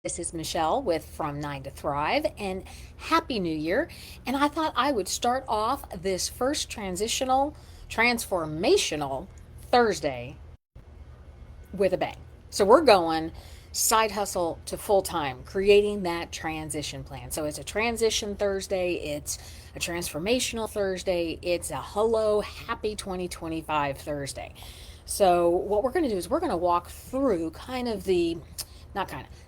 This is Michele with From 9 to Thrive, and Happy New Year. And I thought I would start off this first transformational Thursday with a bang. So we're going side hustle to full time, creating that transition plan. So it's a transition Thursday, it's a transformational Thursday, it's a hello, happy 2025 Thursday. So what we're going to do is we're going to walk through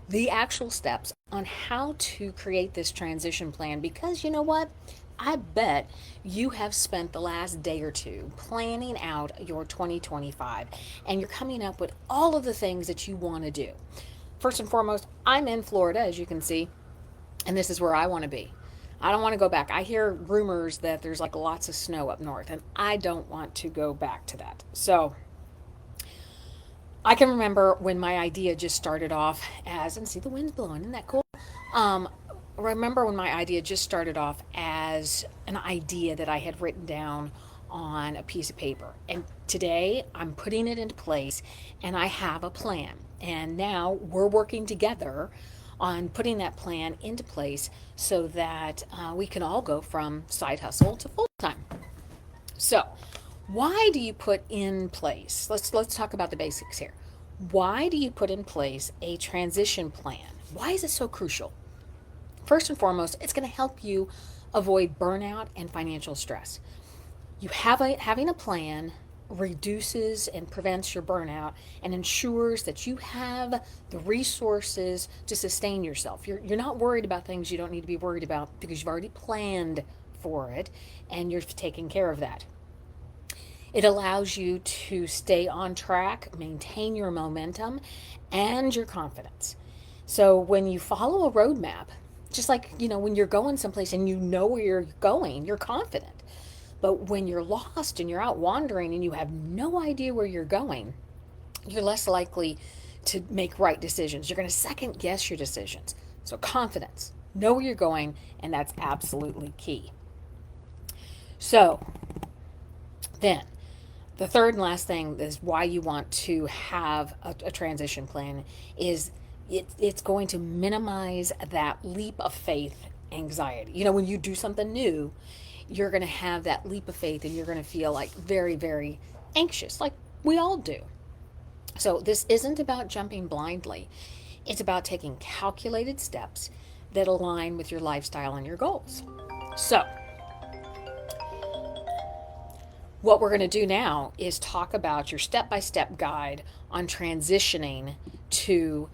the actual steps on how to create this transition plan, because you know what? I bet you have spent the last day or two planning out your 2025 and you're coming up with all of the things that you want to do. First and foremost, I'm in Florida, as you can see, and this is where I want to be. I don't want to go back. I hear rumors that there's like lots of snow up north, and I don't want to go back to that. So I can remember when my idea just started off as, and see the wind's blowing, isn't that cool? Um, remember when my idea just started off as an idea that I had written down on a piece of paper. And today I'm putting it into place and I have a plan. And now we're working together on putting that plan into place so that we can all go from side hustle to full time. So, why do you put in place? Let's talk about the basics here. Why do you put in place a transition plan? Why is it so crucial? First and foremost, it's going to help you avoid burnout and financial stress. Having a plan reduces and prevents your burnout and ensures that you have the resources to sustain yourself. You're not worried about things you don't need to be worried about because you've already planned for it and you're taking care of that. It allows you to stay on track, maintain your momentum and your confidence. So when you follow a roadmap, just like, when you're going someplace and you know where you're going, you're confident. But when you're lost and you're out wandering and you have no idea where you're going, you're less likely to make right decisions. You're going to second guess your decisions. So confidence, know where you're going, and that's absolutely key. So then, the third and last thing is why you want to have a transition plan is it's going to minimize that leap of faith anxiety. When you do something new, you're going to have that leap of faith and you're going to feel like very, very anxious, like we all do. So this isn't about jumping blindly. It's about taking calculated steps that align with your lifestyle and your goals. So what we're going to do now is talk about your step-by-step guide on transitioning to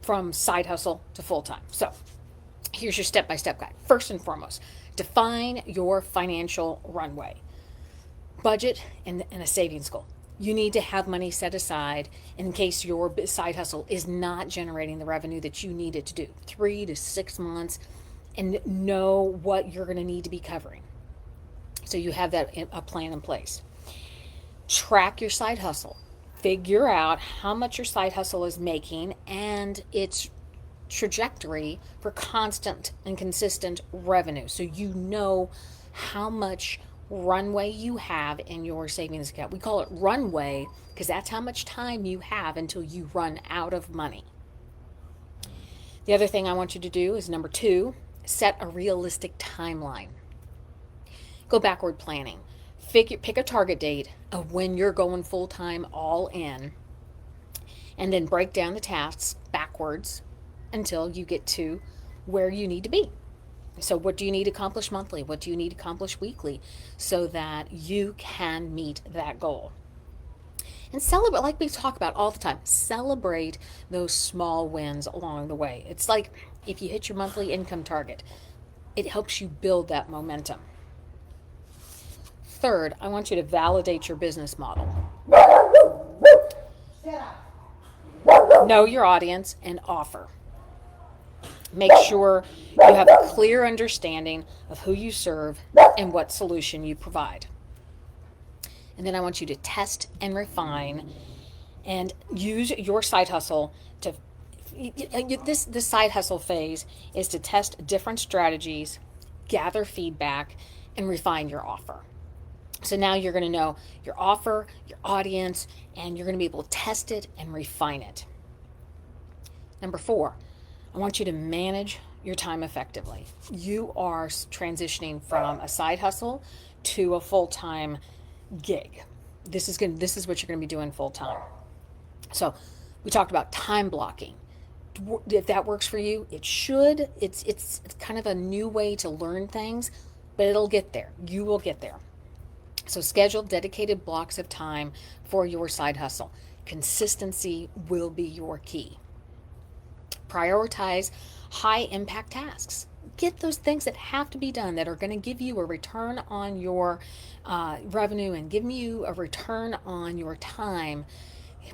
from side hustle to full-time. So here's your step-by-step guide. First and foremost, define your financial runway, budget, and a savings goal. You need to have money set aside in case your side hustle is not generating the revenue that you need it to do, 3 to 6 months, and know what you're going to need to be covering. So you have a plan in place. Track your side hustle. Figure out how much your side hustle is making and its trajectory for constant and consistent revenue. So you know how much runway you have in your savings account. We call it runway because that's how much time you have until you run out of money. The other thing I want you to do is number 2, set a realistic timeline. Go backward planning. Pick a target date of when you're going full time all in, and then break down the tasks backwards until you get to where you need to be. So what do you need to accomplish monthly? What do you need to accomplish weekly so that you can meet that goal? And celebrate, like we talk about all the time, celebrate those small wins along the way. It's like if you hit your monthly income target, it helps you build that momentum. Third, I want you to validate your business model. Know your audience and offer. Make sure you have a clear understanding of who you serve and what solution you provide. And then I want you to test and refine and use your side hustle to this side hustle phase is to test different strategies, gather feedback, and refine your offer. So now you're going to know your offer, your audience, and you're going to be able to test it and refine it. Number 4, I want you to manage your time effectively. You are transitioning from a side hustle to a full-time gig. This is what you're going to be doing full time. So, we talked about time blocking. If that works for you, it should. It's kind of a new way to learn things, but it'll get there. You will get there. So schedule dedicated blocks of time for your side hustle. Consistency will be your key. Prioritize high impact tasks. Get those things that have to be done that are going to give you a return on your revenue and give you a return on your time.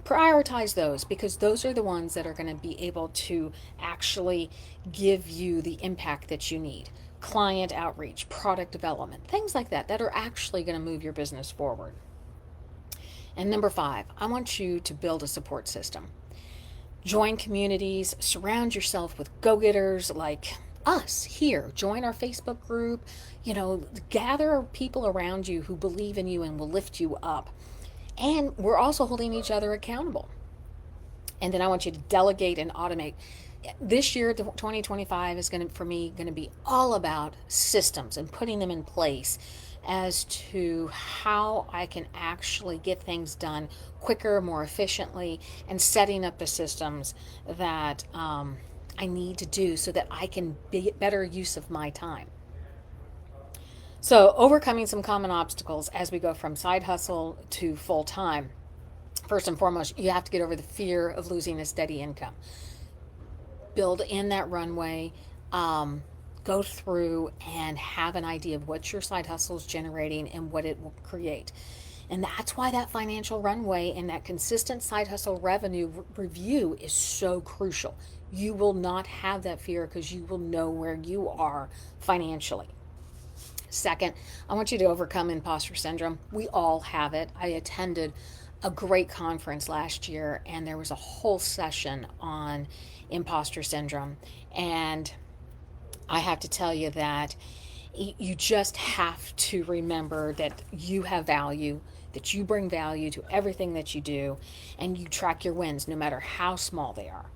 Prioritize those, because those are the ones that are going to be able to actually give you the impact that you need. Client outreach, product development, things like that are actually going to move your business forward. And number 5, I want you to build a support system. Join communities, surround yourself with go-getters like us here. Join our Facebook group, gather people around you who believe in you and will lift you up. And we're also holding each other accountable. And then I want you to delegate and automate. This year, 2025 is going to be all about systems and putting them in place as to how I can actually get things done quicker, more efficiently, and setting up the systems that I need to do so that I can get better use of my time. So, overcoming some common obstacles as we go from side hustle to full time. First and foremost, you have to get over the fear of losing a steady income. Build in that runway, go through and have an idea of what your side hustle is generating and what it will create. And that's why that financial runway and that consistent side hustle revenue review is so crucial. You will not have that fear because you will know where you are financially. Second, I want you to overcome imposter syndrome. We all have it. I attended a great conference last year, and there was a whole session on imposter syndrome. And I have to tell you that you just have to remember that you have value, that you bring value to everything that you do, and you track your wins no matter how small they are,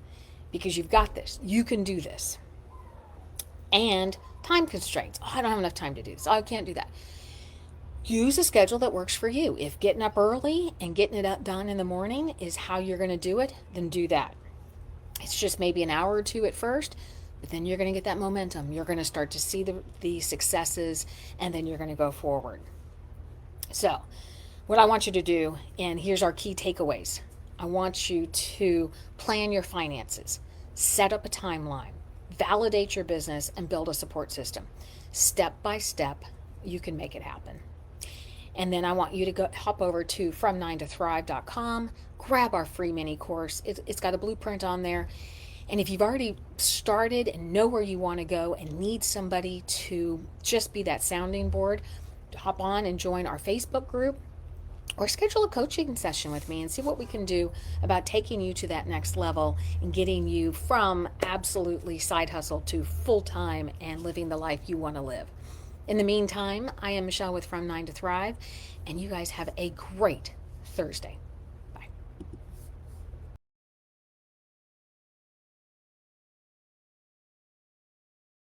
because you've got this. You can do this. And time constraints. I don't have enough time to do this. I can't do that. Use a schedule that works for you. If getting up early and getting it done in the morning is how you're going to do it, then do that. It's just maybe an hour or two at first, but then you're going to get that momentum. You're going to start to see the successes, and then you're going to go forward. So, what I want you to do, and here's our key takeaways. I want you to plan your finances, set up a timeline, validate your business, and build a support system. Step by step, you can make it happen. And then I want you to hop over to from9tothrive.com, grab our free mini course. It's got a blueprint on there. And if you've already started and know where you want to go and need somebody to just be that sounding board, hop on and join our Facebook group, or schedule a coaching session with me and see what we can do about taking you to that next level and getting you from absolutely side hustle to full-time and living the life you want to live. In the meantime, I am Michele with From 9 to Thrive, and you guys have a great Thursday.